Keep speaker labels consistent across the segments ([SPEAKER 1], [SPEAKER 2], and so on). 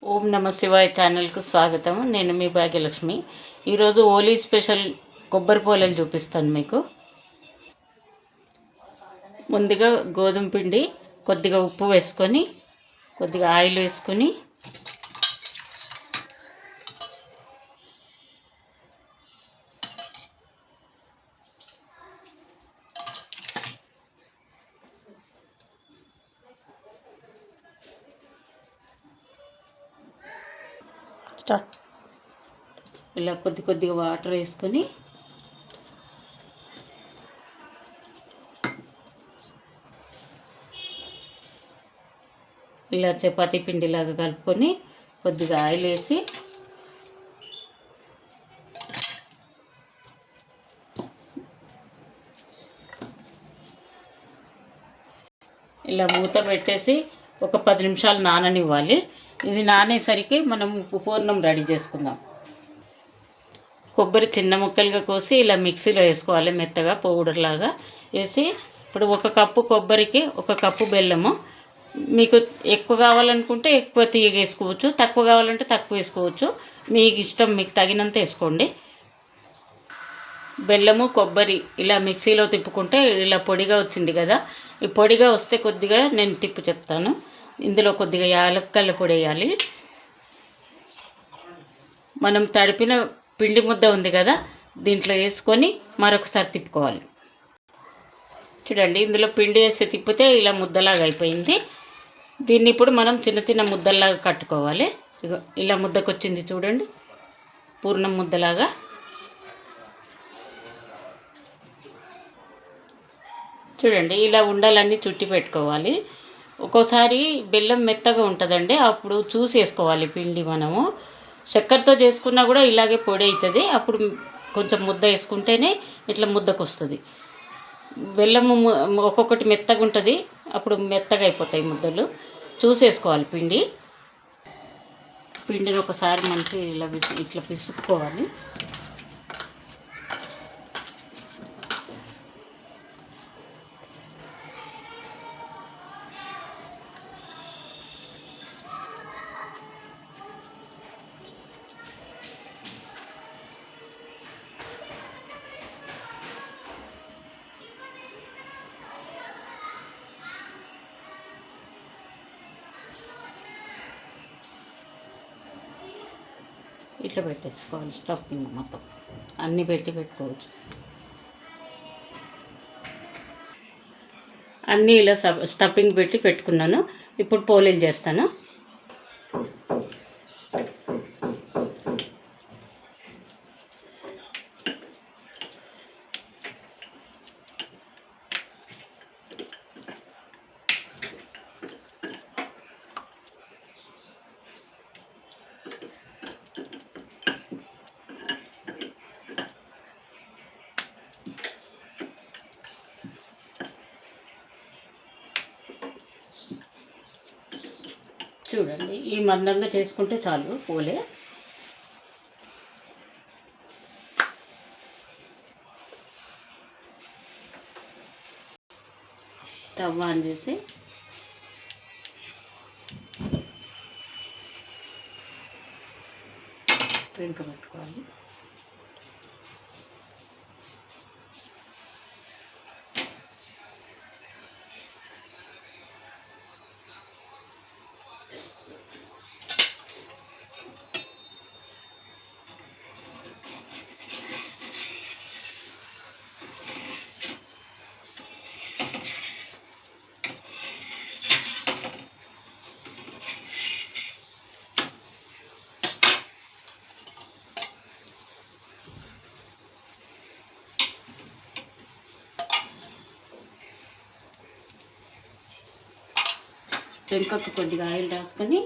[SPEAKER 1] ఓం నమ శివాయ ఛానల్కు స్వాగతం. నేను మీ భాగ్యలక్ష్మి. ఈరోజు హోలీ స్పెషల్ కొబ్బరి పోలేలు చూపిస్తాను మీకు. ముందుగా గోధుమ పిండి, కొద్దిగా ఉప్పు వేసుకొని, కొద్దిగా ఆయిల్ వేసుకొని, స్టార్ట్ ఇలా కొద్దిగా వాటర్ వేసుకొని ఇలా చపాతీ పిండిలాగా కలుపుకొని కొద్దిగా ఆయిల్ వేసి ఇలా మూత పెట్టేసి ఒక 10 నిమిషాలు నాననివ్వాలి. ఇది నానేసరికి మనం పూర్ణం రెడీ చేసుకుందాం. కొబ్బరి చిన్న ముక్కలుగా కోసి ఇలా మిక్సీలో వేసుకోవాలి, మెత్తగా పౌడర్ లాగా వేసి. ఇప్పుడు 1 కప్పు కొబ్బరికి 1 కప్పు బెల్లము. మీకు ఎక్కువ కావాలనుకుంటే ఎక్కువ తీగ వేసుకోవచ్చు, తక్కువ కావాలంటే తక్కువ వేసుకోవచ్చు. మీకు ఇష్టం, మీకు తగినంత వేసుకోండి. బెల్లము కొబ్బరి ఇలా మిక్సీలో తిప్పుకుంటే ఇలా పొడిగా వచ్చింది కదా. ఈ పొడిగా వస్తే కొద్దిగా నేను టిప్పు చెప్తాను. ఇందులో కొద్దిగా యాలక్కల పొడి వేయాలి. మనం తడిపిన పిండి ముద్ద ఉంది కదా, దీంట్లో వేసుకొని మరొకసారి తిప్పుకోవాలి. చూడండి, ఇందులో పిండి వేసి తిప్పితే ఇలా ముద్దలాగా అయిపోయింది. దీన్ని ఇప్పుడు మనం చిన్న చిన్న ముద్దల్లాగా కట్టుకోవాలి. ఇలా ముద్దకు వచ్చింది చూడండి, పూర్ణం ముద్దలాగా. చూడండి, ఇలా ఉండలన్నీ చుట్టి పెట్టుకోవాలి. ఒక్కోసారి బెల్లం మెత్తగా ఉంటుందండి, అప్పుడు చూసి వేసుకోవాలి పిండి. మనము చక్కెరతో చేసుకున్నా కూడా ఇలాగే పొడి అవుతుంది. అప్పుడు కొంచెం ముద్ద వేసుకుంటేనే ఇట్లా ముద్దకు వస్తుంది. బెల్లము ఒక్కొక్కటి మెత్తగా ఉంటుంది, అప్పుడు మెత్తగా అయిపోతాయి ముద్దలు. చూసేసుకోవాలి పిండిని ఒకసారి మంచి ఇట్లా పిసుక్కోవాలి. ఇట్లా పెట్టేసుకోవాలి. స్టఫింగ్ మొత్తం అన్నీ పెట్టుకోవచ్చు. అన్నీ ఇలా స్టఫింగ్ పెట్టుకున్నాను. ఇప్పుడు పోలేలు చేస్తాను. చూడండి, ఈ మందంగా చేసుకుంటే చాలు పోలే. స్టవ్ ఆన్ చేసి పెంక పెట్టుకోవాలి. పెంకకు కొద్దిగా ఆయిల్ రాసుకొని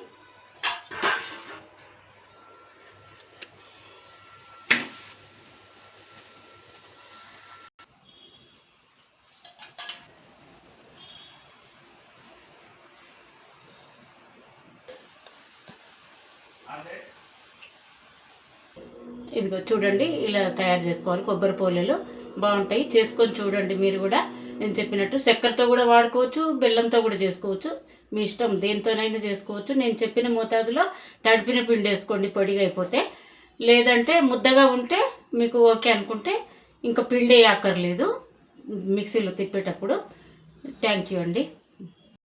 [SPEAKER 1] ఇదిగో చూడండి, ఇలా తయారు చేసుకోవాలి. కొబ్బరి పోలేలు బాగుంటాయి, చేసుకొని చూడండి మీరు కూడా. నేను చెప్పినట్టు చక్కెరతో కూడా వాడుకోవచ్చు, బెల్లంతో కూడా చేసుకోవచ్చు. మీ ఇష్టం, దేనితోనైనా చేసుకోవచ్చు. నేను చెప్పిన మోతాదులో తడిపిన పిండి వేసుకోండి పొడిగా అయిపోతే. లేదంటే ముద్దగా ఉంటే మీకు ఓకే అనుకుంటే ఇంకా పిండి వేయక్కర్లేదు మిక్సీలో తిప్పేటప్పుడు. థ్యాంక్ యూ అండి.